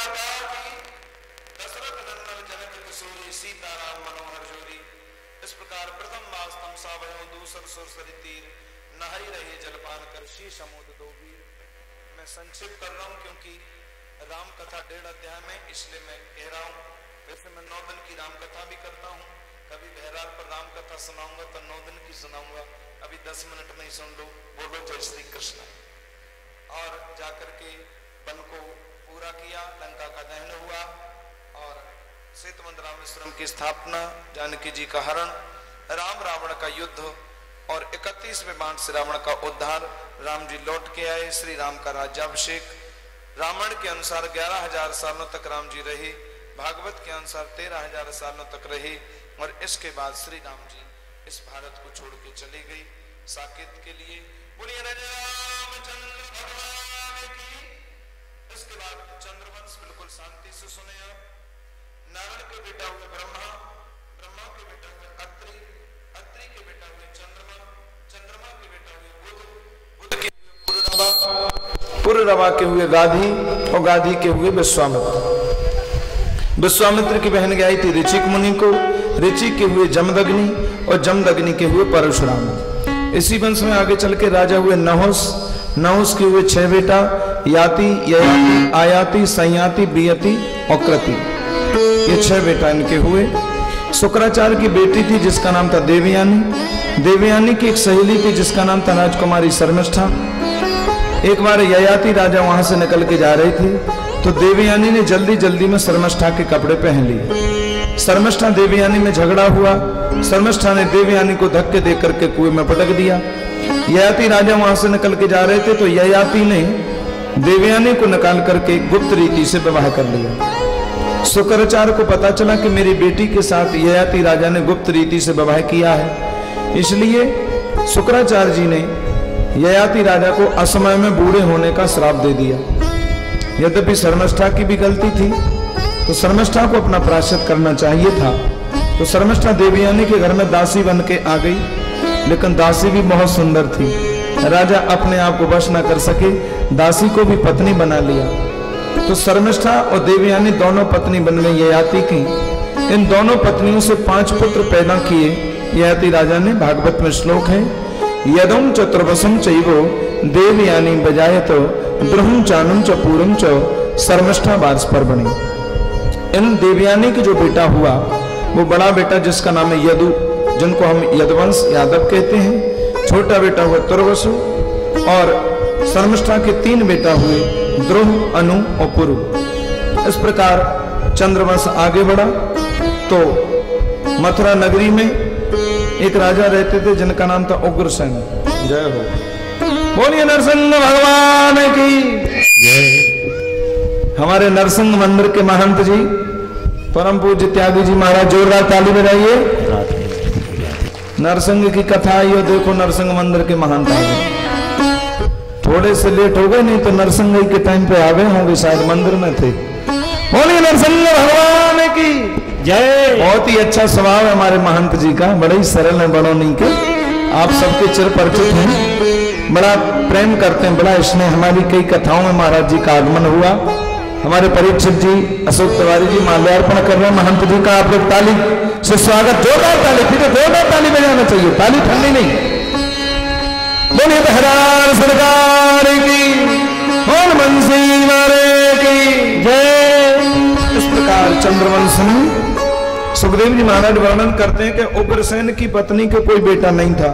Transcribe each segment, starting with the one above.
माता की दशरथ नंदन जनक किशोरी सीताराम मनोहर जोरी। इस प्रकार प्रथम वास्तम सावयो दूसर सुरसरी तीर नहाई रहे जलपान कर शीश अमोद दो वीर। मैं संक्षिप्त कर रहा हूं क्योंकि राम कथा 1.5 अध्याय में, इसलिए मैं कह रहा हूं। वैसे मैं 9 दिन की राम कथा भी करता हूं, कभी बहराल पर राम कथा सुनाऊंगा तो 9 दिन की सुनाऊंगा। अभी 10 मिनट में ही सुन लो। बोलो जय श्री कृष्ण। और जाकर के वन को पूरा किया, लंका का दहन हुआ और सेतुबंध रामेश्वरम की स्थापना, जानकी जी का हरण, राम रावण का युद्ध और 31वें बाण से रावण का उद्धार। राम जी लौट के आए, श्री राम का राज्याभिषेक। रामायण के अनुसार 11,000 सालों तक राम जी रहे, भागवत के अनुसार 13,000 सालों तक रहे और इसके बाद श्री राम जी इस भारत को छोड़ के चले गई साकेत के लिए। बोलिए रामचंद्र भगवान की। इसके बाद चंद्रवंश बिल्कुल शांति से सुने आप। नारायण के बेटा हुए ब्रह्मा, ब्रह्मा के बेटा हुए अत्रि, अत्रि के बेटा हुए चंद्रमा, चंद्रमा के बेटा हुए बुध, बुध के हुए पुररवा, पुररवा के हुए गाधी और गाधी के हुए विश्वामित्र। विश्वामित्र की बहन गई थी ऋचिक मुनि को, ऋचिक के हुए जमदग्नि और जमदग्नि के हुए परशुराम। इसी वंश में आगे चल के राजा हुए नहुस, नहुस के हुए 6 बेटा, याति, ययाति, आयाति, संयाति, बियति और कृति। ये 6 बेटा इनके हुए। शुक्राचार्य की बेटी थी जिसका नाम था देवयानी, देवयानी की एक सहेली थी जिसका नाम था राजकुमारी शर्मिष्ठा। एक बार ययाति राजा वहां से निकल के जा रहे थे तो देवयानी ने जल्दी जल्दी में शर्मिष्ठा के कपड़े पहन लिए। शर्मिष्ठा देवयानी में झगड़ा हुआ, शर्मिष्ठा ने देवयानी को धक्के दे करके कुएं में पटक दिया। ययाति राजा वहां से निकल के जा रहे थे तो ययाति ने देवयानी को निकाल करके गुप्त रीति से विवाह कर लिया। शुक्राचार्य को पता चला कि मेरी बेटी के साथ ययाति राजा ने गुप्त रीति से विवाह किया है, इसलिए शुक्राचार्य जी ने ययाति राजा को असमय में बूढ़े होने का श्राप दे दिया। यद्यपि शर्मिष्ठा की भी गलती थी तो शर्मिष्ठा को अपना प्रायश्चित करना चाहिए था। तो शर्मिष्ठा देवयानी के घर में दासी बन के आ गई, लेकिन दासी भी बहुत सुंदर थी। राजा अपने आप को वश न कर सके, दासी को भी पत्नी बना लिया। तो शर्मिष्ठा और देवयानी दोनों पत्नी बन गई ययाति की। इन दोनों पत्नियों से 5 पुत्र पैदा किए ययाति राजा ने। भागवत में श्लोक है, यदम चतुर्वसम चैवो देवयानी बजायत द्रुहम चानुम च पूरम च शर्मिष्ठा वार्ष्पर्वणि। इन देवयानी की जो बेटा हुआ वो बड़ा बेटा जिसका नाम है यदु, जिनको हम यदुवंश यादव कहते हैं। छोटा बेटा हुआ तुर्वसु और शर्मिष्ठा के 3 बेटा हुए द्रुह, अनु और पुरु। इस प्रकार चंद्रवंश आगे बढ़ा तो मथुरा नगरी में एक राजा रहते थे जिनका नाम था उग्रसेन। जय हो, बोलिए नरसिंह भगवान की जय। हमारे नरसिंह मंदिर के महंत जी परम पूज्य त्यागी जी महाराज, जोरदार ताली बजाइए। नरसिंह की कथा आई हो, देखो नरसिंह मंदिर के महंत आए। थोड़े से लेट हो गए, नहीं तो नरसिंह के टाइम पे आ गए होंगे, शायद मंदिर में थे। बोलिए नरसिंह भगवान की जय। बहुत ही अच्छा स्वभाव है हमारे महंत जी का, बड़े ही सरल है, बड़ों नहीं के। आप सबके चिर परिचित हैं, बड़ा प्रेम करते हैं, बड़ा स्नेह। हमारी कई कथाओं में महाराज जी का आगमन हुआ। हमारे परीक्षित जी अशोक तिवारी जी माल्यार्पण कर रहे हैं महंत जी का। आप लोग ताली से स्वागत, जोरदार ताली, फिर जोरदार ताली बजाना चाहिए, ताली ठंडी नहीं। बोलिए बहराल सरकार की, बंसी मारे की जय। इस प्रकार चंद्रवंश में सुखदेव जी महाराज वर्णन करते हैं कि उग्रसेन की पत्नी के कोई बेटा नहीं था,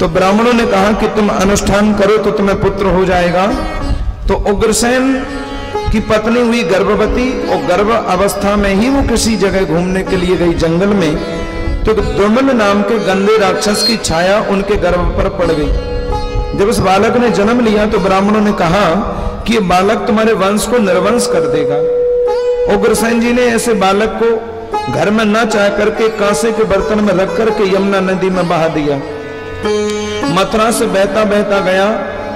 तो ब्राह्मणों ने कहा कि तुम अनुष्ठान करो तो तुम्हें पुत्र हो जाएगा। तो उग्रसेन की पत्नी हुई गर्भवती और गर्भ अवस्था में ही वो किसी जगह घूमने के लिए गई जंगल में, तो दुर्मन नाम के गंदे राक्षस की छाया उनके गर्भ पर पड़ गई। जब उस बालक ने जन्म लिया तो ब्राह्मणों ने कहा कि ये बालक तुम्हारे वंश को निर्वंश कर देगा। उग्रसेन जी ने ऐसे बालक को घर में न चाह करके कांसे के बर्तन में रख करके यमुना नदी में बहा दिया। मथुरा से बहता बहता गया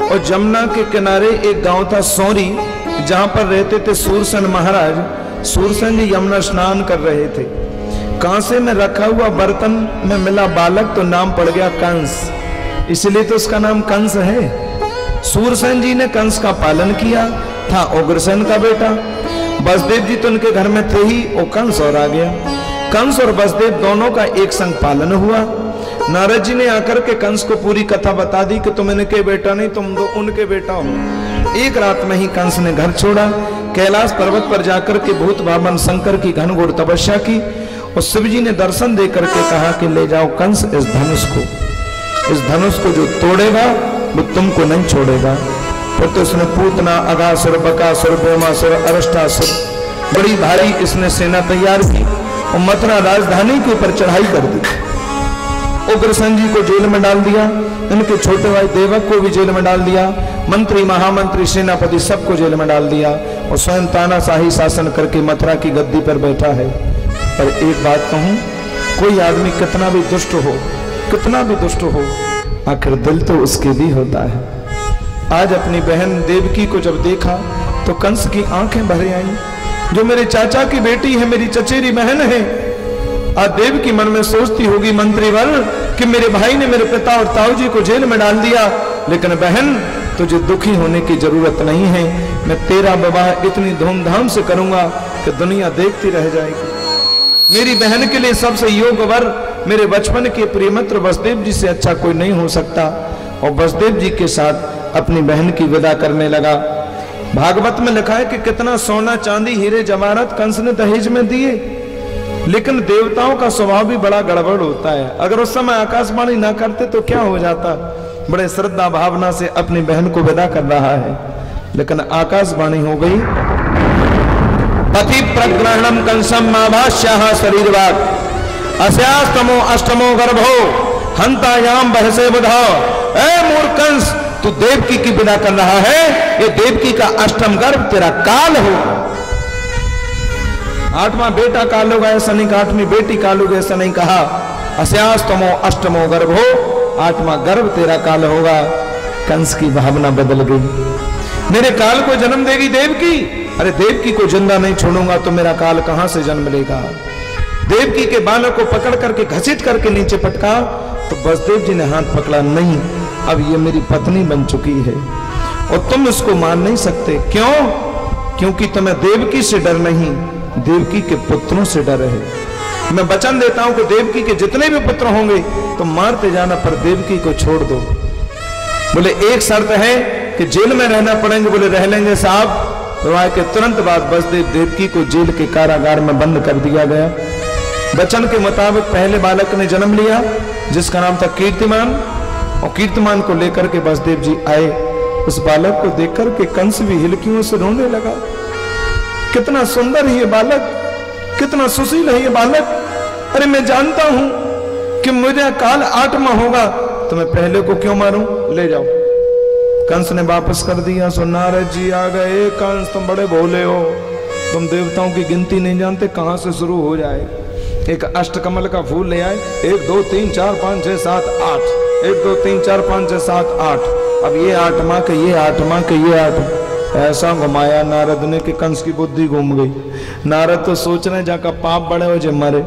और जमुना के किनारे एक गांव था सौरी, जहां पर रहते थे सूरसेन महाराज। सूरसेन जी यमुना स्नान कर रहे थे। कांसे में रखा हुआ बर्तन में मिला बालक तो नाम पड़ गया कंस, इसलिए तो उसका नाम कंस है। सूरसेन जी ने कंस का पालन किया, था उग्रसेन का बेटा। वसुदेव जी तो उनके घर में थे ही, और कंस और आ गया। कंस और वसुदेव दोनों का एक संग पालन हुआ। नारद जी ने आकर के कंस को पूरी कथा बता दी कि तुम इनके बेटा नहीं, तुम तो उनके बेटा हो। एक रात में ही कंस ने घर छोड़ा, कैलाश पर्वत पर जाकर के भूत भावन शंकर की घनघोर तपस्या की, और शिव जी ने दर्शन दे करके कहा कि ले जाओ कंस इस धनुष को जो तोड़ेगा वो तुमको नहीं छोड़ेगा। फिर तो उसने पूतना, अगासुर, बकासुर, ब्योमासुर, अरष्टासुर, बड़ी भारी इसने सेना तैयार की और मथुरा राजधानी के ऊपर चढ़ाई कर दी। उग्रसेन जी को जेल में डाल दिया, इनके छोटे भाई देवक को भी जेल में डाल दिया, मंत्री, महामंत्री, सेनापति सबको जेल में डाल दिया, और स्वयं तानाशाही शासन करके मथुरा की गद्दी पर बैठा है। पर एक बात कहूं, कोई आदमी कितना भी दुष्ट हो, आखिर दिल तो उसके भी होता है। आज अपनी बहन देवकी को जब देखा तो कंस की आंखें भर आई। जो मेरे चाचा की बेटी है, मेरी चचेरी बहन है। आज देवकी मन में सोचती होगी मंत्रीवर कि मेरे भाई ने मेरे पिता और ताऊ जी को जेल में डाल दिया, लेकिन बहन तुझे दुखी होने की जरूरत नहीं है। मैं तेरा विवाह इतनी धूमधाम से करूंगा कि दुनिया देखती रह जाएगी। मेरी बहन के लिए सबसे योग्य वर मेरे बचपन के प्रियमित्र वसुदेव जी से अच्छा कोई नहीं हो सकता। और वसुदेव जी के साथ अपनी बहन की विदा करने लगा। भागवत में लिखा है कि कितना सोना, चांदी, हीरे, जवाहरात कंस ने दहेज में दिए, लेकिन देवताओं का स्वभाव भी बड़ा गड़बड़ होता है। अगर उस समय आकाशवाणी ना करते तो क्या हो जाता। बड़े श्रद्धा भावना से अपनी बहन को विदा कर रहा है, लेकिन आकाशवाणी हो गई। पति प्रग्रहणम कंसम माभाष्याः शरीरवाग अस्यास्तमो अष्टमो गर्भो हंतायाम बहसे बुधा। ए मूर्ख कंस, तू देवकी की विदा कर रहा है, ये देवकी का अष्टम गर्भ तेरा काल हो। आठवां बेटा काल होगा ऐसा नहीं कहा, आठवीं बेटी काल होगी ऐसा नहीं कहा। अस्यास्तमो अष्टमो गर्भो, आठवां गर्भ तेरा काल होगा। कंस की भावना बदल गई। मेरे काल को जन्म देगी देवकी? अरे देवकी को जिंदा नहीं छोड़ूंगा तो मेरा काल कहां से जन्म लेगा। देवकी के बालों को पकड़ करके घसीट करके नीचे पटका तो वसुदेव जी ने हाथ पकड़ा, नहीं अब ये मेरी पत्नी बन चुकी है और तुम इसको मान नहीं सकते। क्यों? क्योंकि तुम्हें देवकी से डर नहीं, देवकी के पुत्रों से डर है। मैं वचन देता हूं कि देवकी के जितने भी पुत्र होंगे तो मारते जाना, पर देवकी को छोड़ दो। बोले एक शर्त है कि जेल में रहना पड़ेंगे। बोले रह लेंगे साहब। विवाह के तुरंत बाद वसुदेव देवकी को जेल के कारागार में बंद कर दिया गया। वचन के मुताबिक पहले बालक ने जन्म लिया जिसका नाम था कीर्तिमान, और कीर्तिमान को लेकर के वसुदेव जी आए। उस बालक को देखकर के कंस भी हिलकियों से रोने लगा। कितना सुंदर है ये बालक, कितना सुशील है ये बालक। अरे मैं जानता हूं कि मुझे काल आठवां होगा, तो मैं पहले को क्यों मारूं, ले जाओ। कंस ने वापस कर दिया। सो नारद जी आ गए। कंस तुम बड़े भोले हो, तुम देवताओं की गिनती नहीं जानते, कहां से शुरू हो जाए। एक अष्टकमल का फूल ले आए, 1 2 3 4 5 6 7 8, 1 2 3 4 5 6 7 8। अब ये आठवां के ये आठवां के ये आठ, ऐसा घुमाया नारद ने कि कंस की बुद्धि घूम गई। नारद तो सोच रहे जाकर पाप बड़े हो जे मरे,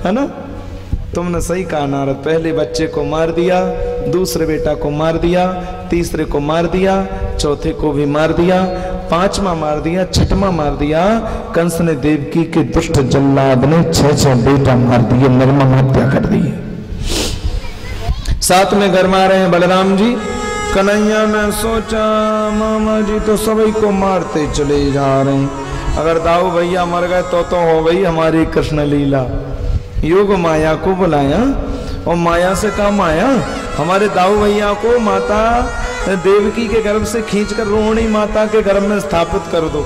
है ना। तुमने सही कहा नारद, पहले बच्चे को मार दिया, दूसरे बेटा को मार दिया, तीसरे को मार दिया, चौथे को भी मार दिया, पांचवा मार दिया, छठवां मार दिया। कंस ने देवकी के दुष्ट जल्लाद ने 6 बेटा मार दिए, निर्मम हत्या कर दी। साथ में घर मार रहे हैं बलराम जी। कन्हैया ने सोचा मामा जी तो सभी को मारते चले जा रहे हैं, अगर दाऊ भैया मर गए तो हो गई हमारी कृष्ण लीला। योग माया को बुलाया और माया से कहा माया हमारे दाऊ भैया को माता देवकी के गर्भ से खींचकर रोहिणी माता के गर्भ में स्थापित कर दो।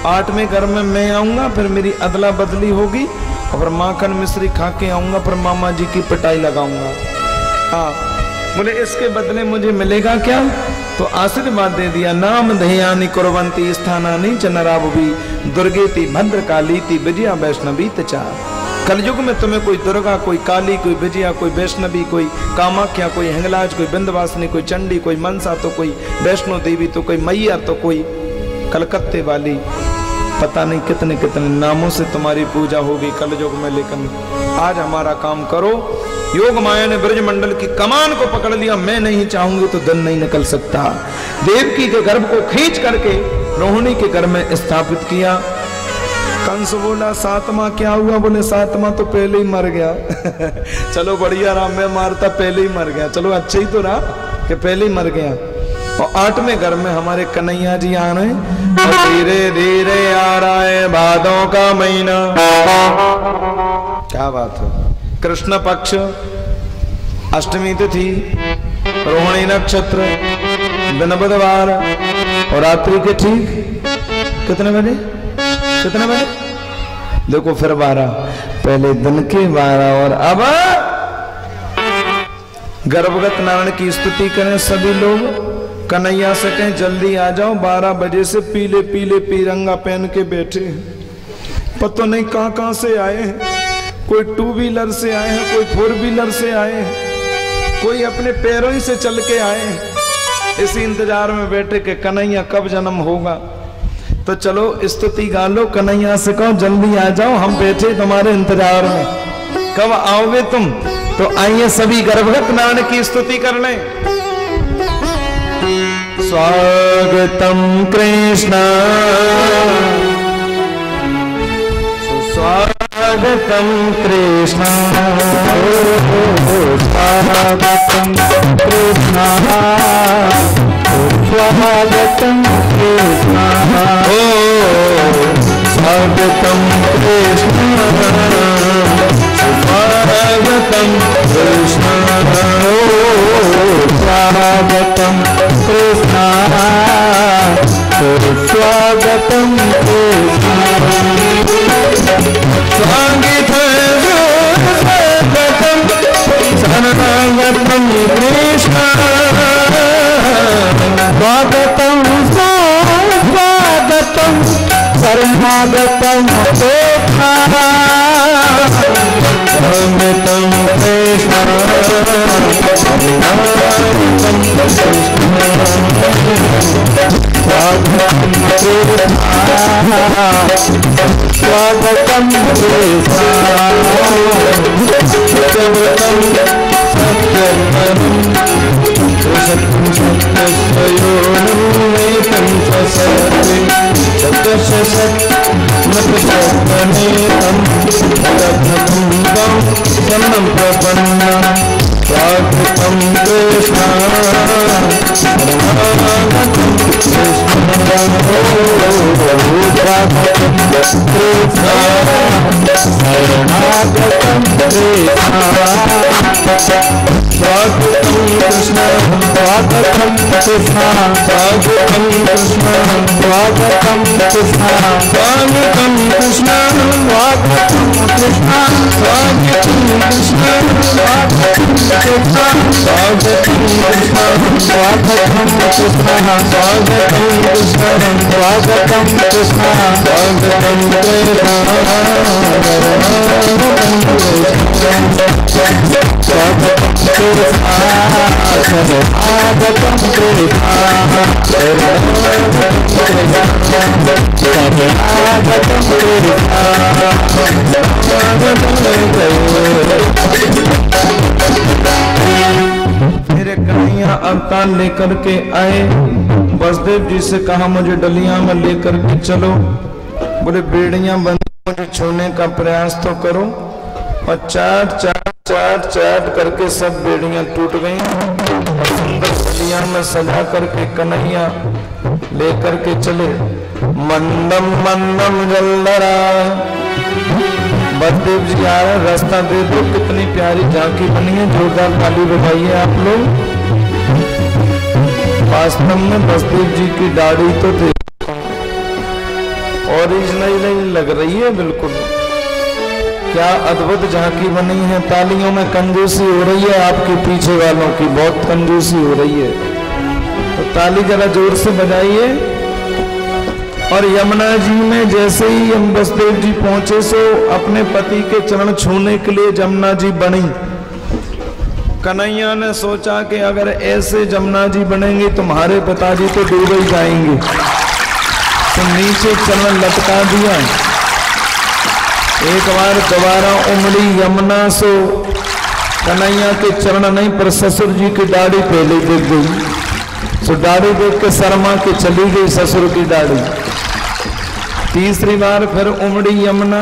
8वें गर्भ में मैं आऊंगा, फिर मेरी अदला बदली होगी और फिर माखन मिश्री खा के आऊंगा, फिर मामा जी की पिटाई लगाऊंगा। हाँ बोले इसके बदले मुझे मिलेगा क्या? तो आशीर्वाद दे दिया। नाम ध्ययानि कुर्वन्ति स्थानानि च नरावुभि दुर्गेति भद्रकालीति विजया वैष्णवी च। कलयुग में तुम्हें कोई दुर्गा, कोई काली, कोई विजया, कोई वैष्णवी, कोई कामाख्या, कोई हिंगलाज, कोई विंध्यवासिनी, कोई चंडी, कोई मनसा, तो कोई वैष्णो देवी, तो कोई मैया, तो कोई कलकत्ते वाली, पता नहीं कितने कितने नामों से तुम्हारी पूजा होगी कलयुग में। लेकिन आज हमारा काम करो। योग माया ने ब्रजमंडल की कमान को पकड़ लिया। मैं नहीं चाहूंगी तो दिन नहीं निकल सकता। देवकी के गर्भ को खींच करके रोहिणी के गर्भ में स्थापित किया। कंस बोला सातवां क्या हुआ? बोले सातवां तो पहले ही मर गया। चलो बढ़िया रहा, मैं मारता पहले ही मर गया। चलो अच्छा ही तो रहा कि पहले ही मर गया। और 8वें घर में हमारे कन्हैया जी आ रहे हैं और धीरे धीरे आ रहा है भादों का महीना। क्या बात है। कृष्ण पक्ष, अष्टमी तिथि, रोहिणी नक्षत्र, दिन बुधवार और रात्रि के ठीक कितने बजे? कितने बजे? देखो फिर 12, पहले दिन के 12 और अब गर्भगत नारायण की स्तुति करें सभी लोग। कन्हैया से कहें जल्दी आ जाओ, 12 बजे से पीले पीले पीरंगा पहन के बैठे हैं। पता नहीं कहां कहां से आए हैं, कोई 2 व्हीलर से आए हैं, कोई 4 व्हीलर से आए हैं, कोई अपने पैरों ही से चल के आए हैं। इसी इंतजार में बैठे कि कन्हैया कब जन्म होगा। तो चलो स्तुति गा लो, कन्हैया से कहो जल्दी आ जाओ, हम बैठे तुम्हारे इंतजार में, कब आओगे तुम। तो आइए सभी गर्भगत नारायण की स्तुति कर लें। स्वागतम कृष्ण सुस्वागतम कृष्ण, स्वागतम कृष्ण स्वागतम कृष्ण, स्वागतम कृष्ण स्वागतम कृष्ण, स्वागतम कृष्ण स्वागतम कृष्ण, स्वागतम कृष्ण, स्वागतम स्वागतम शरणागतम कृष्ण, स्वागतम कृष्ण स्वागतम मेरे कन्हैया अवतार लेकर के आए। बसदेव जी से कहा मुझे डलियां में लेकर के चलो। बोले बेड़ियां बंद, मुझे छूने का प्रयास तो करो। और चाट चाट चाट चाट करके सब बेड़ियां टूट गई। सुंदर डलियां में सजा करके कन्हैया लेकर के चले। मंदम मंदम जलधरा, बसदेव जी आ रहे, रास्ता दे दो। कितनी प्यारी झांकी बनी है, जोरदार ताली बजाइए आप लोग। वास्तव में बसदेव जी की दाढ़ी तो थे ओरिजिनल लग रही है बिल्कुल। क्या अद्भुत झांकी बनी है। तालियों में कंजूसी हो रही है, आपके पीछे वालों की बहुत कंजूसी हो रही है। तो ताली जरा जोर से बजाइए। और यमुना जी में जैसे ही हम बसदेव जी पहुंचे सो अपने पति के चरण छूने के लिए जमुना जी बनी। कन्हैया ने सोचा कि अगर ऐसे जमुना जी बनेंगे तुम्हारे पिताजी तो डूब ही जाएंगे, तो नीचे चरण लटका दिया। एक बार दोबारा उमड़ी यमुना सो कन्हैया के चरण नहीं पर ससुर जी की दाढ़ी पहले देख गई। तो दाढ़ी देख के शर्मा के चली गई ससुर की दाढ़ी। तीसरी बार फिर उमड़ी यमुना,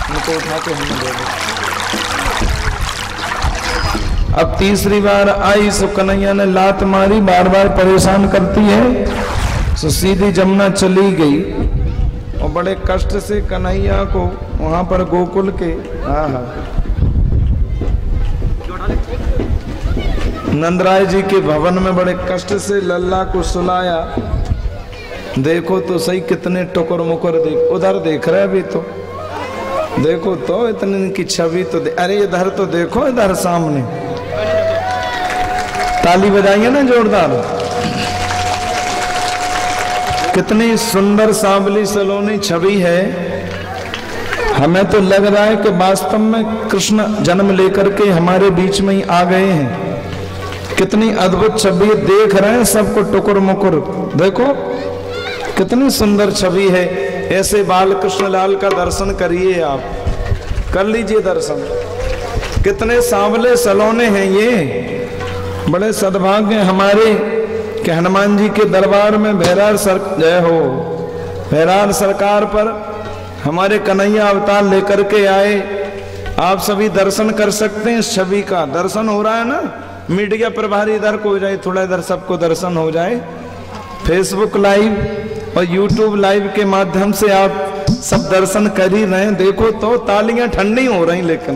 उनको उठा के हमने दे दिया। अब तीसरी बार आई सो कन्हैया ने लात मारी, बार बार परेशान करती है, सो सीधी जमुना चली गई। और बड़े कष्ट से कन्हैया को वहां पर गोकुल के नंदराय जी के भवन में बड़े कष्ट से लल्ला को सुलाया। देखो तो सही कितने टुकर मुकर देख, उधर देख रहे अभी तो देखो तो इतनी की छवि तो अरे इधर तो देखो, इधर सामने ताली बजाइए ना जोरदार। कितनी सुंदर सांवली सलोनी छवि है। हमें तो लग रहा है कि वास्तव में कृष्ण जन्म लेकर के हमारे बीच में ही आ गए हैं। कितनी अद्भुत छवि देख रहे हैं, सबको टुकुर मुकुर देखो कितनी सुंदर छवि है। ऐसे बाल कृष्ण लाल का दर्शन करिए, आप कर लीजिए दर्शन। कितने सांवले सलोने हैं ये। बड़े सद्भाग्य हमारे कि हनुमान जी के दरबार में भैरार जय हो, भैरार सरकार पर हमारे कन्हैया अवतार लेकर के आए। आप सभी दर्शन कर सकते हैं, इस छवि का दर्शन हो रहा है ना। मीडिया प्रभारी इधर को हो जाए, थोड़ा इधर सबको दर्शन हो जाए। फेसबुक लाइव और यूट्यूब लाइव के माध्यम से आप सब दर्शन कर ही रहे हैं। देखो तो तालियां ठंडी हो रही, लेकिन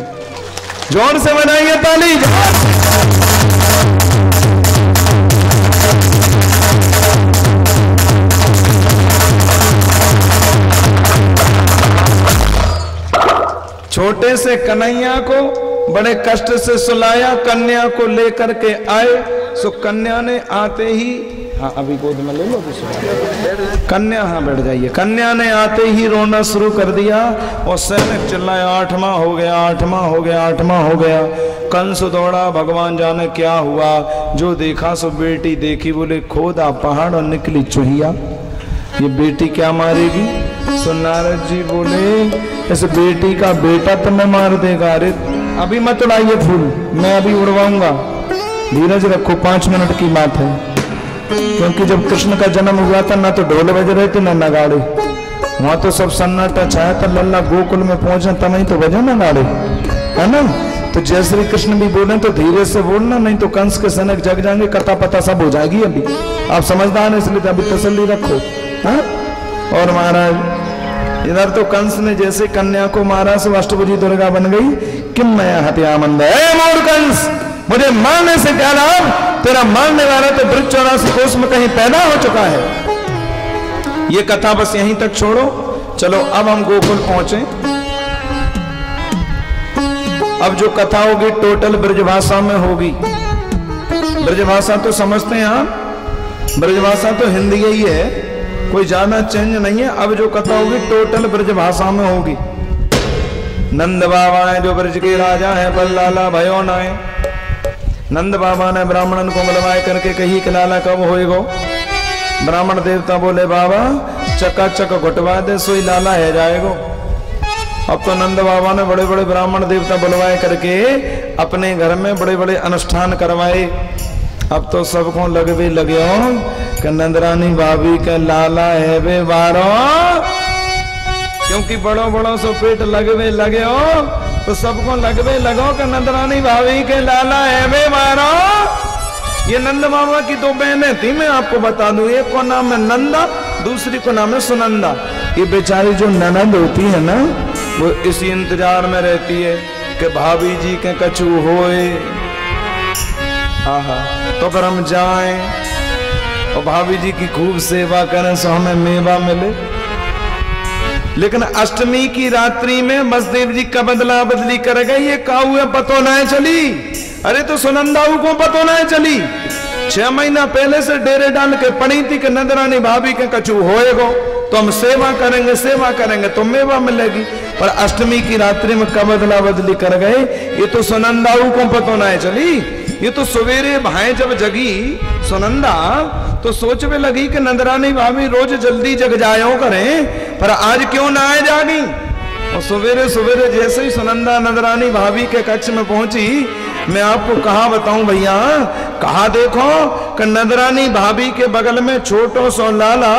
जोर से बजाइए ताली। छोटे से कन्हैया को बड़े कष्ट से सुलाया, कन्या को लेकर के आए। सो कन्या ने आते ही, हाँ अभी गोद में ले लो कन्या, हाँ बैठ जाइए। कन्या ने आते ही रोना शुरू कर दिया और सैनिक चिल्लाया, 8वां हो गया, 8वां हो गया, 8वां हो गया। कंस दौड़ा, भगवान जाने क्या हुआ। जो देखा सो बेटी देखी, बोले खोदा पहाड़ और निकली चूहिया, ये बेटी क्या मारेगी। सो नारद जी बोले इस बेटी का बेटा तुम्हें मार देगा। अरे अभी मत उड़ाइए फूल, मैं अभी उड़वाऊंगा, धीरज रखो, 5 मिनट की बात है। क्योंकि जब कृष्ण का जन्म हुआ था ना तो ढोल बज रहे थे ना नगाड़े, वहां तो सब सन्नाटा छाया था। लल्ला गोकुल में पहुंचा तब ही तो बजा नगाड़े, है ना। तो जय श्री कृष्ण भी बोले तो धीरे से बोलना, नहीं तो कंस के सैनिक जग जाएंगे, कथा पता सब हो जाएगी। अभी आप समझदार हैं इसलिए अभी तसल्ली रखो। हा? और महाराज इधर तो कंस ने जैसे कन्या को मारा सो अष्टभुजी दुर्गा बन गई। किम मैं हत्या मंद मूर्ख कंस, मुझे मारने से क्या लाभ, तेरा मारने वाला तो वृक्ष 84 कोष में कहीं पैदा हो चुका है। ये कथा बस यहीं तक छोड़ो, चलो अब हम गोकुल पहुंचे। अब जो कथा होगी टोटल ब्रजभाषा में होगी। ब्रजभाषा तो समझते हैं आप, ब्रजभाषा तो हिंदी ही है, कोई ज्यादा चेंज नहीं है। अब जो कथा होगी टोटल ब्रजभाषा में होगी। नंद बाबा है जो ब्रज के राजा है, पर लाला भयो ना है। नंद बाबा ने ब्राह्मणन को बुलवाए करके कही कि लाला कब होएगो। ब्राह्मण देवता बोले बाबा चकाचक घुटवा दे सोई लाला है जाएगो। अब तो नंद बाबा ने बड़े बड़े ब्राह्मण देवता बुलवाए करके अपने घर में बड़े बड़े अनुष्ठान करवाए। अब तो सबको लगवे लगे कि नंदरानी भाभी के लाला है वे बारो, क्योंकि बड़ो बड़ो सो पेट लगवे लगे हो तो सबको लगवे लगो कि नंदरानी भाभी के लाला है वे बारो। ये नंद बाबा की 2 बहनें थी, मैं आपको बता दूं, एक को नाम है नंदा, दूसरी को नाम है सुनंदा। ये बेचारी जो ननद होती है ना, वो इसी इंतजार में रहती है कि भाभी जी के कछु होए, आहा तो फिर हम जाएं और भाभी जी की खूब सेवा करें सो हमें मेवा मिले। लेकिन अष्टमी की रात्रि में वसुदेव जी का बदला बदली कर गई, ये काऊ पतो न चली। अरे तो सुनंदाऊ को पतो न चली, 6 महीना पहले से डेरे डाल के पड़ी थी कि नंदरानी भाभी के कछु होएगो तो हम सेवा करेंगे तो मेवा मिलेगी। पर अष्टमी की रात्रि में कब बदला बदली कर गए, ये तो सुनंदाऊ को पतो न चली। ये तो सवेरे भाई जब जगी सुनंदा तो सोचने लगी कि नंदरानी भाभी रोज जल्दी जग जायो करें, पर आज क्यों ना आए जागी। और सवेरे सवेरे जैसे ही सुनंदा नंदरानी भाभी के कक्ष में पहुंची, मैं आपको कहा बताऊं भैया, कहा देखो कि नदरानी भाभी के बगल में छोटो सो लाला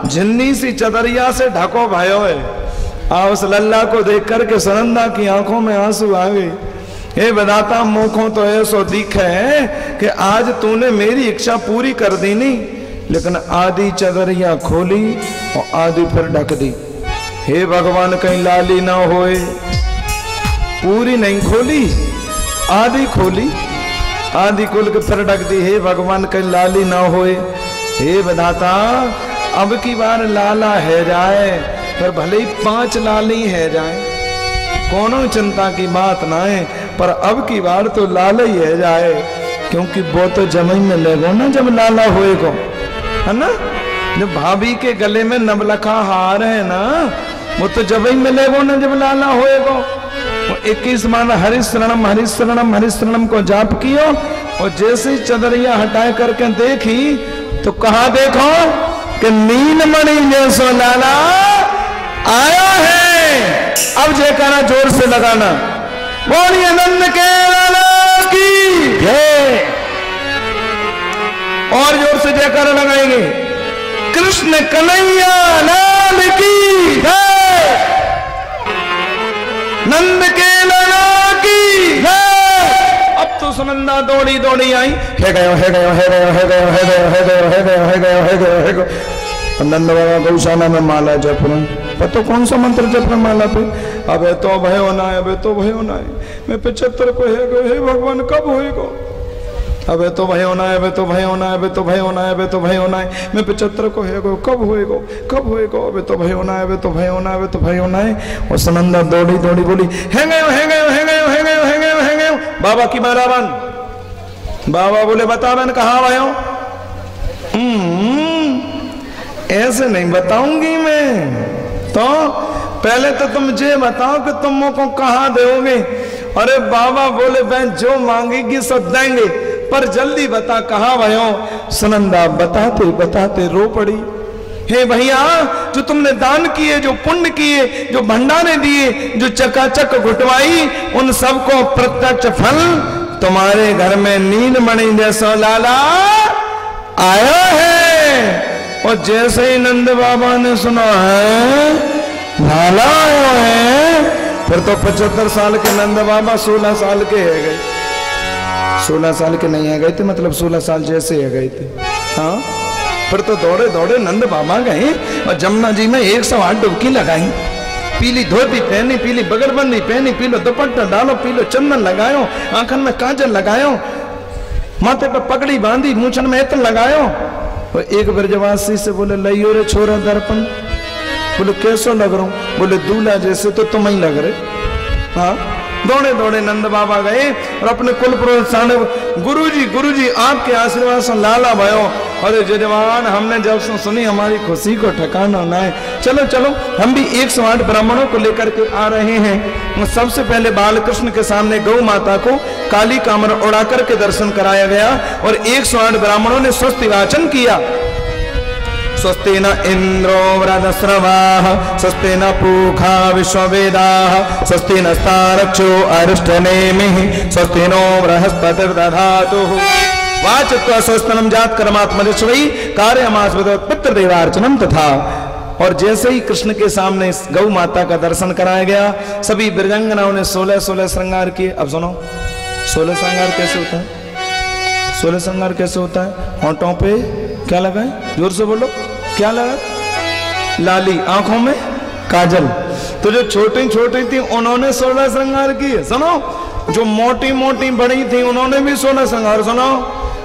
झिन्नी सी चदरिया से ढको भयो है। उस लल्ला को देख करके सुनंदा की आंखों में आंसू आ गए। हे विधाता, मुखों तो ऐसो दिखे कि आज तूने मेरी इच्छा पूरी कर दी नहीं, लेकिन आधी चदरिया खोली और आधी फिर ढक दी। हे भगवान, कहीं लाली ना होए। पूरी नहीं खोली, आधी खोली, आधी खोल के फिर ढक दी। हे भगवान, कहीं लाली ना होए। हे विधाता, अब की बार लाला है जाए, पर भले ही 5 लाली है जाए, कोनो चिंता की बात ना है, पर अब की बार तो लाला ही है जाए, क्योंकि वो तो जमीन में लेगो ना जब लाला होएगो, है ना। जब भाभी के गले में नवलखा हार है ना, वो तो जमीन में लेगो ना जब लाला होएगो। 21 बार हरिशरणम हरिशरणम हरिशरणम को जाप कियो, और जैसे ही चदरिया हटाए करके देखी तो कहा देखो कि नीलमणि जैसो लाला आया है। अब जयकारा जोर से लगाना, बोलिए नंद के लाला की जय। और जोर से जयकारा लगाएंगे, कृष्ण कन्हैया लाल की जय, नंद के लाला की जय। अब तो सुनंदा दौड़ी दौड़ी आई, है गयो है गयो है गयो है गयो है गयो है गयो है गयो है गयो है गयो है गयो। नंद बाबा गौशाला में माला जप रहे, पता कौन सा मंत्र जप रहे माला पे। अबे तो भय होना है, अबे तो भय होना है। मैं 75 को है गो, हे भगवान कब होएगो। अबे तो भय होना है, अबे तो भय होना है, अबे तो भय होना है, अबे तो भय होना है। मैं 75 को है गो, कब होएगो कब होएगो। अबे तो भय होना है, अबे तो भय होना है, अबे तो भय होना है। और सुनंदा दौड़ी दौड़ी बोली, है गयो है गयो है गयो है गयो है गयो है गयो। बाबा की मारावन। बाबा बोले, बता बहन कहाँ भयो। ऐसे नहीं बताऊंगी मैं, तो पहले तो तुम ये बताओ कि तुम को कहाँ दोगे। अरे बाबा बोले, बहन जो मांगेगी सब देंगे, पर जल्दी बता कहाँ भयो। सुनंदा बताते बताते रो पड़ी। हे भैया, जो तुमने दान किए, जो पुण्य किए, जो भंडारे दिए, जो चकाचक घुटवाई, उन सबको प्रत्यक्ष फल तुम्हारे घर में नीलमणि जैसा लाला आया है। और जैसे ही नंद बाबा ने सुना है लाला आया है, फिर तो 75 साल के नंद बाबा 16 साल के है गए। 16 साल के नहीं है गए थे, मतलब 16 साल जैसे है गए थे। हाँ, फिर तो दौड़े दौड़े नंद बाबा गए और जमुना जी में 108 डुबकी लगाई। पीली धोती पहनी, पीली बगलबंदी पहनी, पीलो दुपट्टा डालो, पीलो चंदन लगायो, आंखन में काजल लगायो, माथे पे पगड़ी बांधी, मूछन में इत्र लगायो। और एक ब्रजवासी से बोले, लइयो रे छोरा दर्पण। बोले कैसो लग रहा हूं। बोले दूल्हा जैसे तो तुम ही लग रहे। हाँ, दौड़े दौड़े नंद बाबा गए और अपने कुल पुरोहित, गुरुजी आपके आशीर्वाद से लाला भयो। अरे जजमान, हमने जब सुनी हमारी खुशी को ठिकाना ना है। चलो चलो, हम भी 108 ब्राह्मणों को लेकर के आ रहे हैं। सबसे पहले बाल कृष्ण के सामने गौ माता को काली कामर उड़ा करके दर्शन कराया गया और 108 ब्राह्मणों ने स्वस्ति वाचन किया। स्वस्ति न इंद्रो वृद्धश्रवाः, स्वस्ति न पूषा विश्ववेदाः, स्वस्ति नस्तारक्षो अरिष्टनेमिः, स्वस्ति नो बृहस्पतिर्दधातुः। वाचत्वा स्वस्तनम जात कर्मात्मनिश्वयी कार्यमास्पद पितृदेवार्चनम तथा। और जैसे ही कृष्ण के सामने गौ माता का दर्शन कराया गया, सभी ब्रजंगनाओं ने 16 श्रृंगार किए। अब सुनो, 16 श्रृंगार कैसे होता है? 16 श्रृंगार कैसे होता है? होंठों पे क्या लगाए? जोर से बोलो, क्या लगा? लाली, आंखों में काजल। तो जो छोटी छोटी थी उन्होंने 16 श्रृंगार किए। सुनो, जो मोटी मोटी बड़ी थी उन्होंने भी 16 श्रृंगार। सुनो,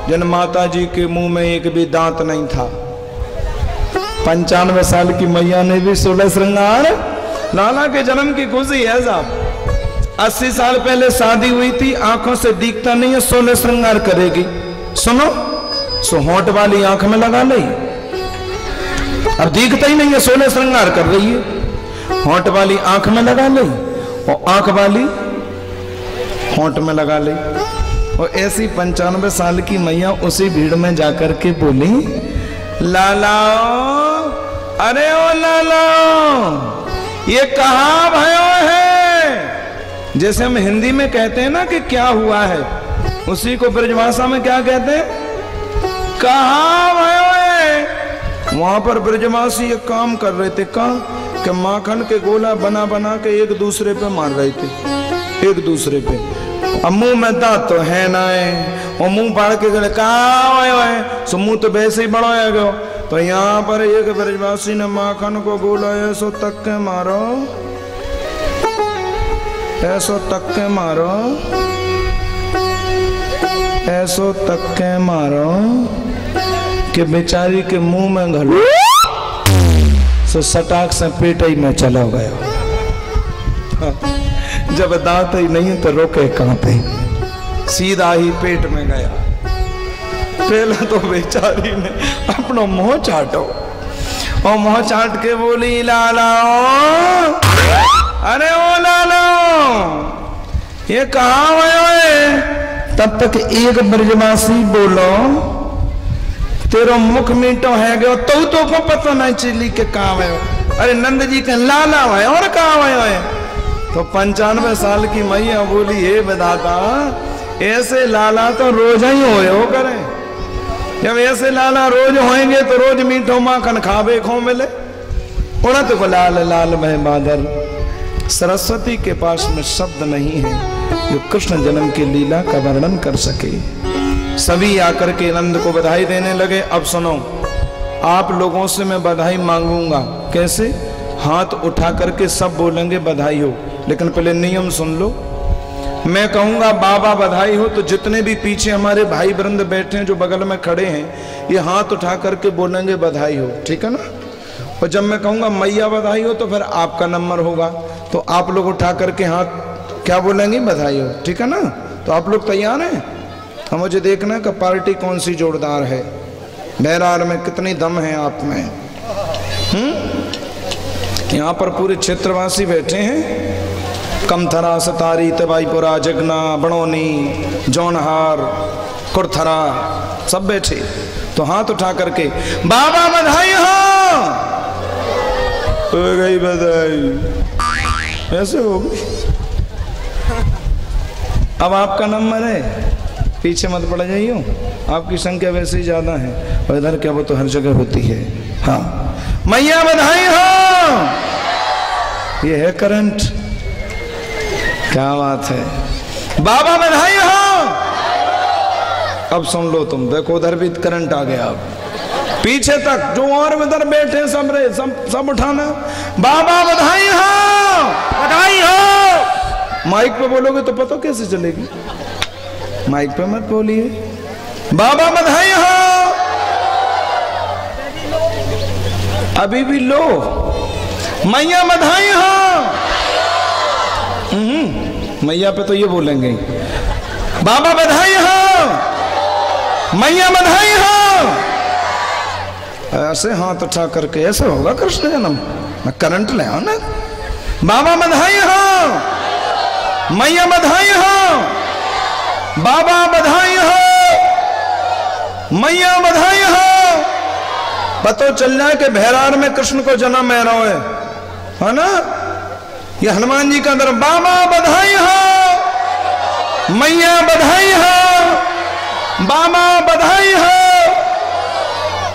जिन माता जी के मुंह में एक भी दांत नहीं था, 95 साल की मैया ने भी 16 श्रृंगार। लाला के जन्म की खुशी है साहब। 80 साल पहले शादी हुई थी, आंखों से दिखता नहीं है, 16 श्रृंगार करेगी। सुनो, सो होंठ वाली आंख में लगा ली, अब दिखता ही नहीं है, 16 श्रृंगार कर रही है। होंठ वाली आंख में लगा ली और आंख वाली होंठ में लगा ली। और ऐसी 95 साल की मैया उसी भीड़ में जाकर के बोली, लाला, अरे ओ लाला, ये कहाँ भयो है? जैसे हम हिंदी में कहते हैं ना कि क्या हुआ है, उसी को ब्रजभाषा में क्या कहते हैं? कहाँ भय। वहां पर ब्रजवासी एक काम कर रहे थे, कहा कि माखन के गोला बना बना के एक दूसरे पे मार रहे थे, एक दूसरे पे। अब मुंह में दांत तो है ना है, और मुंह फाड़ के गले कहाँ है, सो मुंह तो वैसे ही बढ़ाया गया। तो यहाँ पर एक ब्रजवासी ने माखन को गोला ऐसो तक के मारो, ऐसो तक के मारो, ऐसो तक के मारो कि बेचारी के मुंह में घलो, सो सटाक से पेट ही में चला गया। जब दांत ही नहीं तो रोके कहां पे, सीधा ही पेट में गया। पहले तो बेचारी ने अपना मुंह चाटो, और मुंह चाट के बोली लाला, अरे ओ लाला ये कहाँ है? तब तक एक ब्रजवासी बोलो, तेरो मुख मीठो है गयो तो को पता नहीं चली के कहाँ है। अरे नंद जी के लाला है और कहाँ है? तो 95 साल की मैया बोली, हे विधाता ऐसे लाला तो रोज ही हो करें। जब ऐसे लाला रोज होएंगे तो रोज मीठो माखन खावे खो मिले। उड़त को लाल लाल में बादल। सरस्वती के पास में शब्द नहीं है जो कृष्ण जन्म की लीला का वर्णन कर सके। सभी आकर के नंद को बधाई देने लगे। अब सुनो, आप लोगों से मैं बधाई मांगूंगा। कैसे? हाथ उठा करके सब बोलेंगे बधाई हो, लेकिन पहले नियम सुन लो। मैं कहूंगा बाबा बधाई हो, तो जितने भी पीछे हमारे भाई वृंद बैठे हैं जो बगल में खड़े हैं, ये हाथ उठा करके बोलेंगे बधाई हो, ठीक है ना? और जब मैं कहूंगा मैया बधाई हो तो फिर आपका नंबर होगा, तो आप लोग उठा करके हाथ क्या बोलेंगे? बधाई हो, ठीक है ना? तो आप लोग तैयार हैं? हम मुझे देखना है कि पार्टी कौन सी जोरदार है, बहरार में कितनी दम है आप में। यहाँ पर पूरे क्षेत्रवासी बैठे हैं, कमथरा, सतारी, तबाईपुरा, जगना, बड़ौनी, जौनहार, कुरथरा, सब बैठे। तो हाथ उठा करके बाबा बधाई हो गई, बधाई ऐसे हो गई। अब आपका नंबर है, पीछे मत पड़ जाइए, आपकी संख्या वैसे ही ज्यादा है, और इधर क्या वो तो हर जगह होती है। हाँ, मैया बधाई हो, ये है करंट, क्या बात है। बाबा बधाई हो। अब सुन लो तुम, देखो उधर भी करंट आ गया। अब पीछे तक जो और उधर बैठे सब रे सब उठाना, बाबा बधाई हो, बधाई हो। माइक पे बोलोगे तो पता कैसे चलेगी, माइक पे मत बोलिए। बाबा बधाई हो। अभी भी लो, मैया बधाई हो। मैया पे तो ये बोलेंगे बाबा बधाई हो, मैया बधाई हो। ऐसे हाथ उठा करके ऐसे होगा कृष्ण जन्म। मैं करंट ले आओ ना। बाबा बधाई हो, मैया बधाई हो, बाबा बधाई हो, मैया बधाई हो। पता चल जाए कि बहरार में कृष्ण को जन्म है रहा है ना? ये हनुमान जी का अंदर बाबा बधाई हो, मैया बधाई हो, बाबा बधाई हो,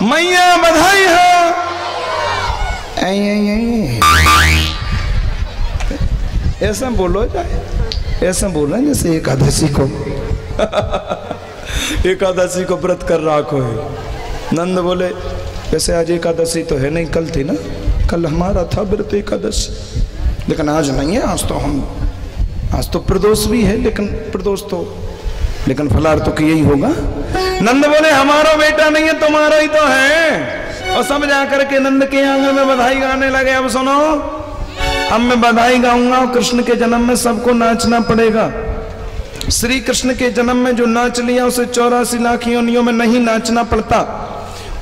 मैया बधाई हो। ऐसा बोलो जाए, ऐसा बोलना जैसे एकादशी को एकादशी को व्रत कर राखो है। नंद बोले वैसे आज एकादशी तो है नहीं, कल थी ना, कल हमारा था व्रत एकादशी, लेकिन आज नहीं है। आज तो प्रदोष भी है, लेकिन फलार तो किया ही होगा। नंद बोले हमारा बेटा नहीं है, तुम्हारा ही तो है। और सब जाकर के नंद के आंगन में बधाई गाने लगे। अब सुनो, अब मैं बधाई गाऊंगा, और कृष्ण के जन्म में सबको नाचना पड़ेगा। श्री कृष्ण के जन्म में जो नाच लिया उसे 84 लाख योनियों में नहीं नाचना पड़ता।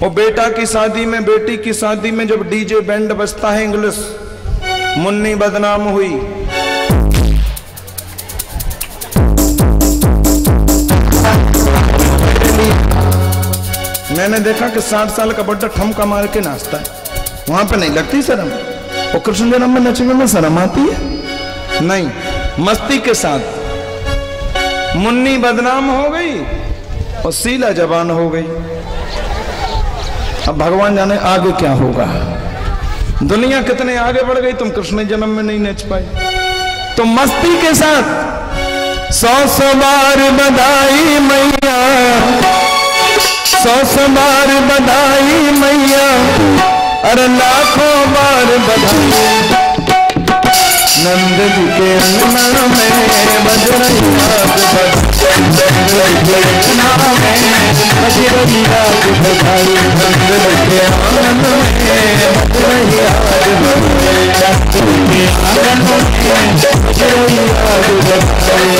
वो बेटा की शादी में, बेटी की शादी में जब डीजे बैंड बजता है इंग्लिश, मुन्नी बदनाम हुई। मैंने देखा कि 60 साल का बड्डा ठमका मार के नाचता है, वहां पे नहीं लगती शर्म। और कृष्ण जन्म में नचने में शर्म आती है? नहीं, मस्ती के साथ मुन्नी बदनाम हो गई और शीला जवान हो गई। अब भगवान जाने आगे क्या होगा। दुनिया कितने आगे बढ़ गई, तुम कृष्ण जन्म में नहीं नच पाई। तो मस्ती के साथ 100 बार बधाई मैया, 100 बार बधाई मैया, अरे लाखों बार बधाई। नंद जी के अंगना में बज रही राग बधाई, नंद जी के आंगन में बज रही राग बधाई, आंगन में बज रही राग बधाई।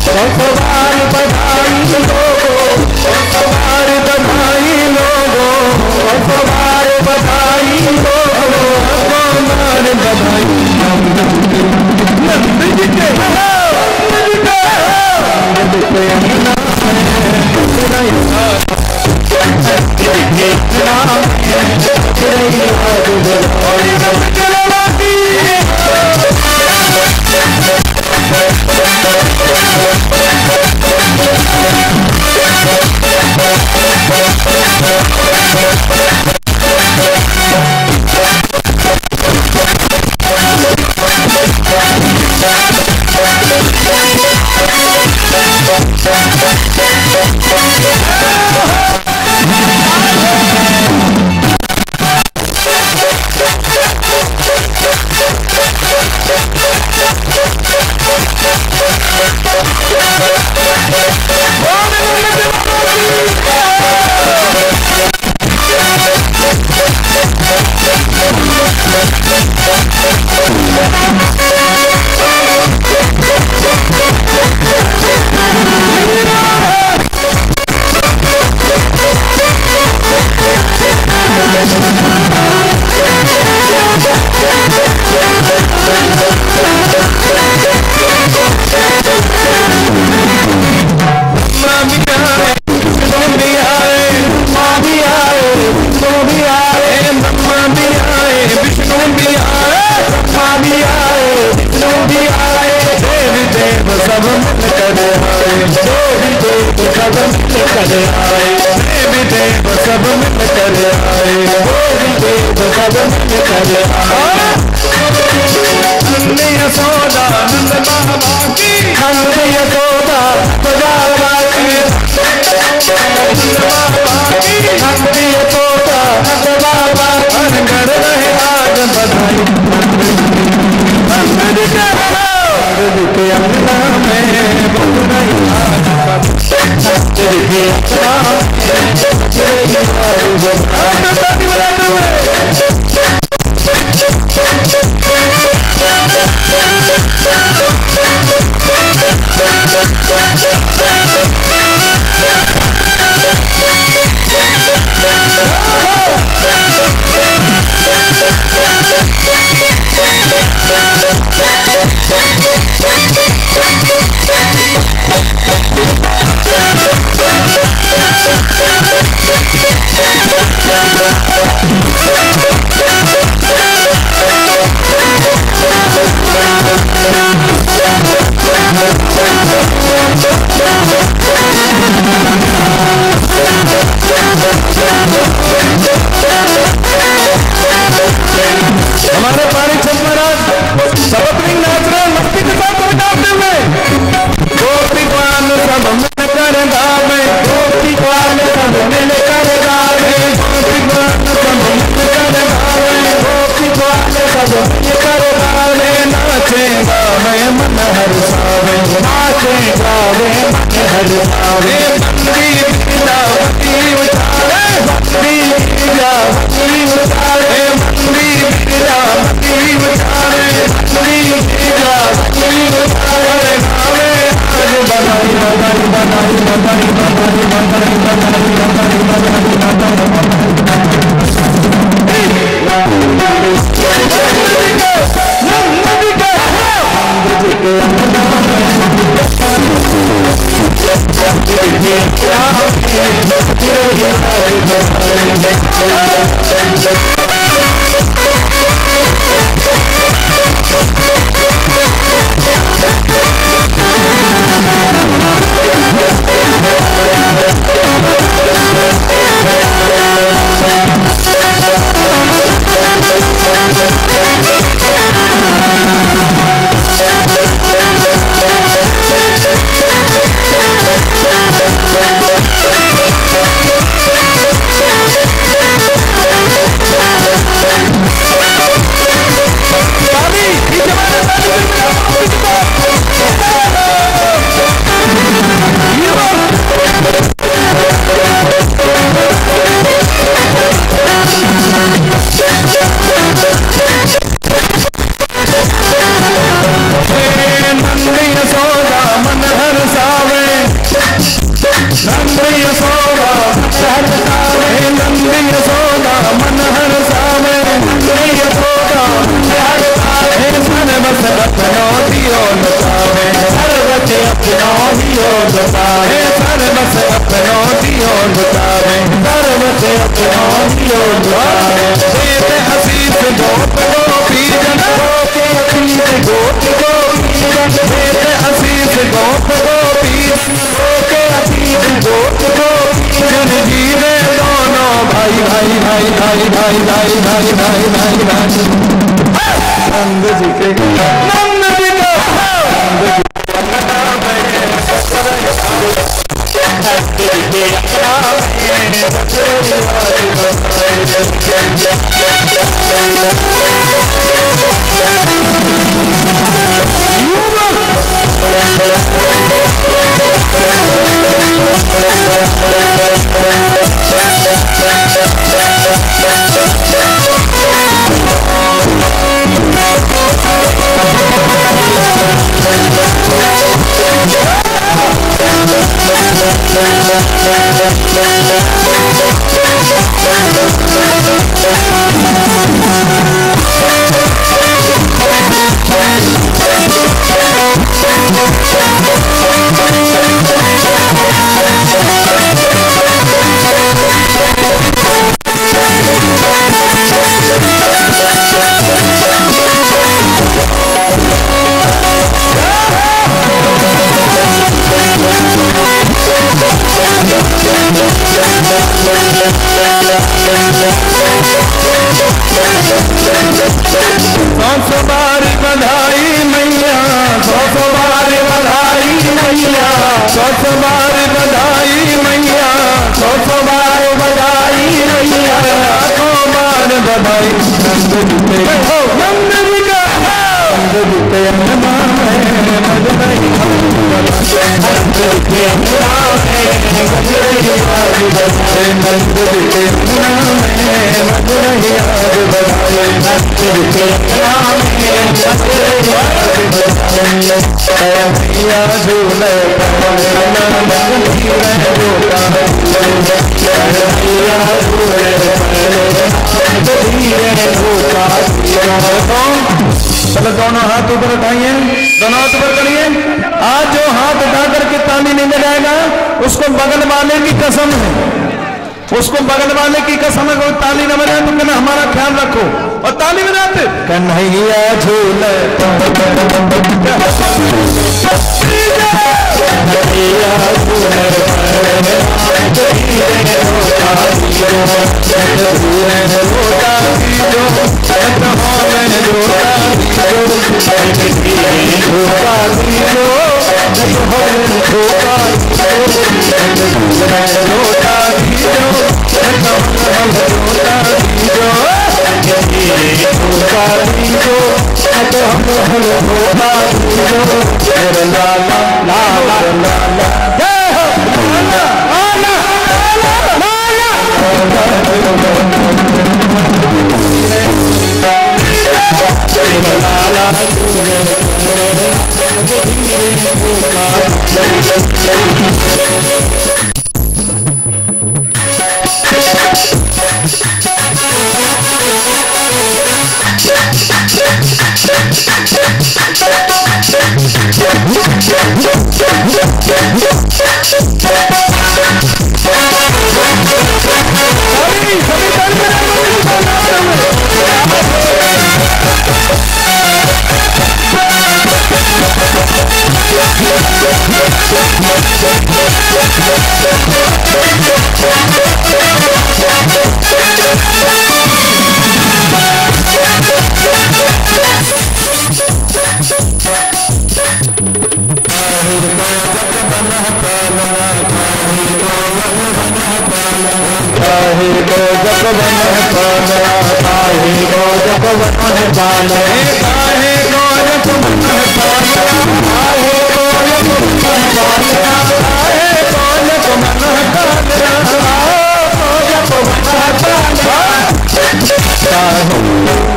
100 बार बधाई लोगों, 100 बार बधाई लोगों, 100 बार बधाई लोगों, बधाई। नंद जी के नंद यशोदा मन हर्षावे, नंद यशोदा नंद यशोदा मन हर्षावे, नंद यशोदा सर्वस अपनो दियो लुटावे, सर्वस अपनो दियो लुटावे, सर्वस अपनो दियो लुटावे, सर्वस अपनो दियो लुटावे। देते आशीष गोप गोपी जन के आशीष गोप गोपी जन, देते आशीष गोप गोपी के आशीष गोप गोपी जन, जीवे दोनों भाई भाई भाई भाई भाई भाई भाई भाई भाई भाई। नंद जी के नंद जी का चलो दोनों हाथ ऊपर उठाइए, दोनों हाथ ऊपर करिए। आज जो हाथ उठा करके ताली नहीं लगाएगा उसको बगल वाले की कसम है, उसको बगल वाले की कसम है, कोई ताली न बजाए तो कहना हमारा ख्याल रखो, और ताली बजाते कन्हैया झूले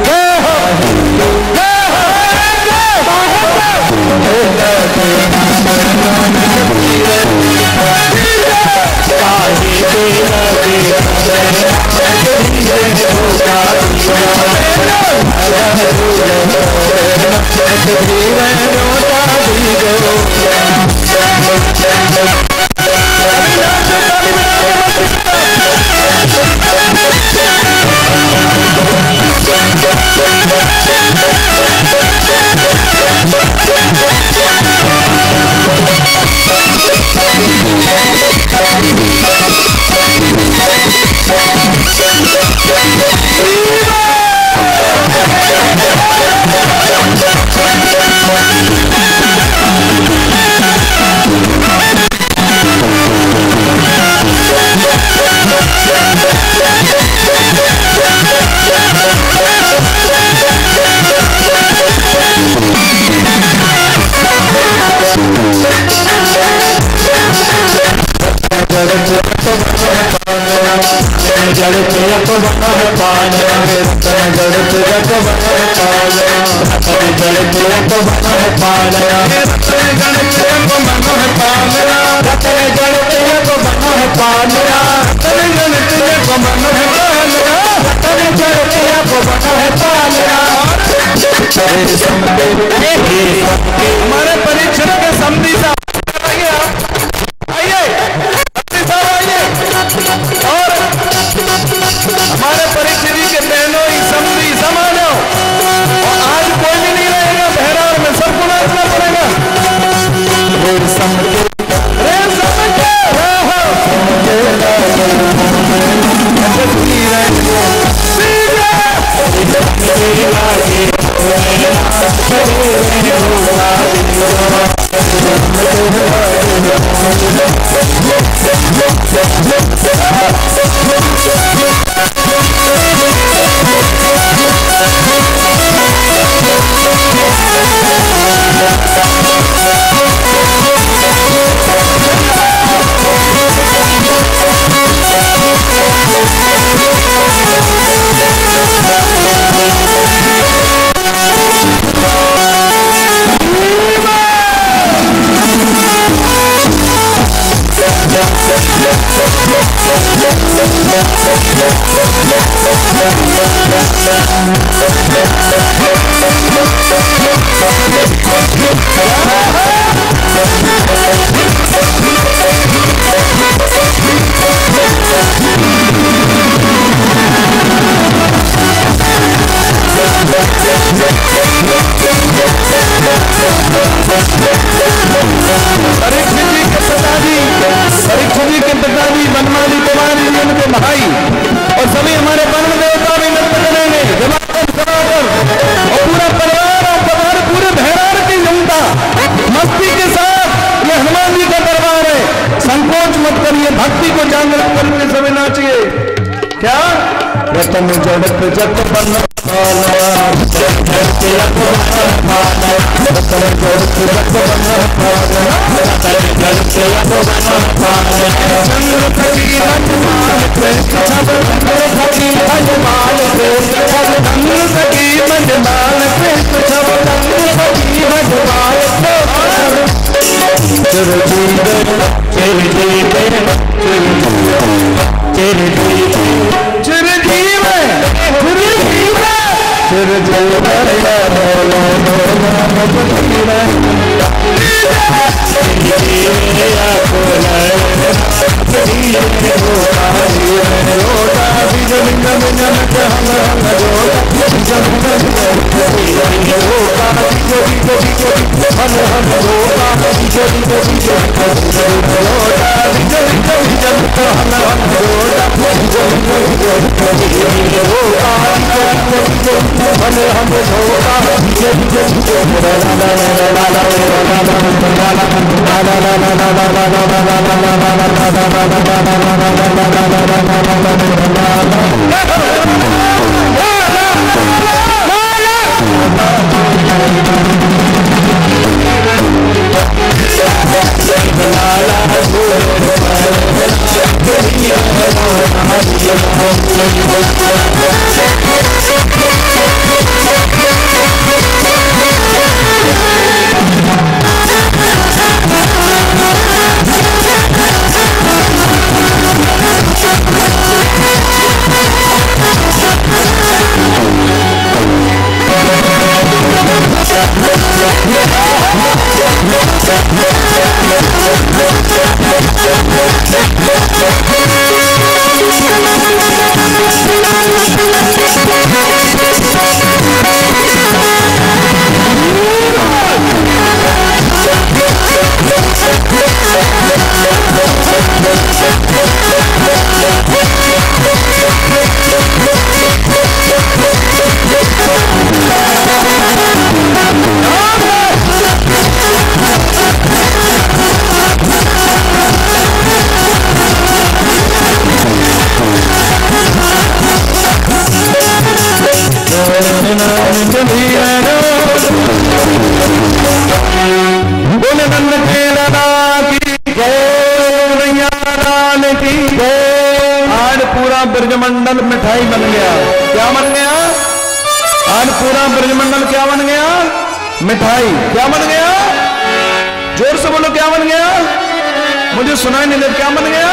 Yeah. हमारे परीक्षण के समधी साहब आइए, और हमारे परीक्षित के बहनों समधी समानो, और आज कोई भी नहीं रहेगा बहरार में, सबको नाचना पड़ेगा। परीक्षित जी के पिताजी बनमाली कुमारी जी उनके भाई और सभी हमारे वन देवता भी नृत्य करेंगे, और पूरा परिवार और पूरे बहरार की जनता मस्ती के साथ ये हनुमान जी का दरबार है। संकोच मत करिए, भक्ति को जागृत करके सभी नाचिए। क्या रतन जड़त जग बन ब्रजमंडल मिठाई बन गया। क्या बन गया? आज पूरा ब्रजमंडल क्या बन गया? मिठाई। क्या बन गया? जोर से बोलो, क्या बन गया? मुझे सुनाई नहीं दे, क्या बन गया?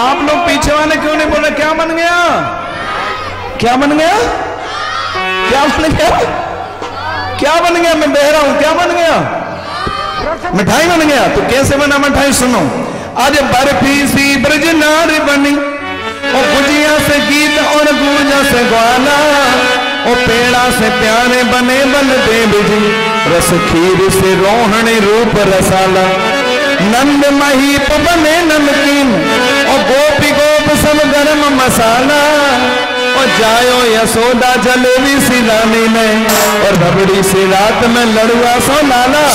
आप लोग पीछे वाले क्यों नहीं बोले क्या बन गया? क्या बन गया? क्या बन गया? क्या बन गया? मैं बह रहा हूं, क्या बन गया? मिठाई बन गया। तो कैसे बना मिठाई? सुनो। आज बर्फी सी ब्रज नारी बनी, और गुजिया से गीत और गूंजा से ग्वाला, और पेड़ा से प्यारे बने बलदेव जी, रस खीर से रोहणी रूप रसाला, नंद महीप बने नमकीन, और गोपी गोप सब गरम मसाला, और जायो यशोदा जलेबी सी रानी ने, और रबड़ी सी रात में लड़ुआ सो लाला।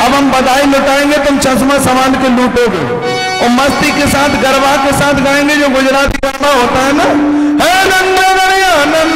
अब हम बधाई लुटाएंगे, तुम चश्मा संभाल के लूटोगे, और मस्ती के साथ गरबा के साथ गाएंगे, जो गुजराती गरबा होता है ना, है नंद गणिया नंद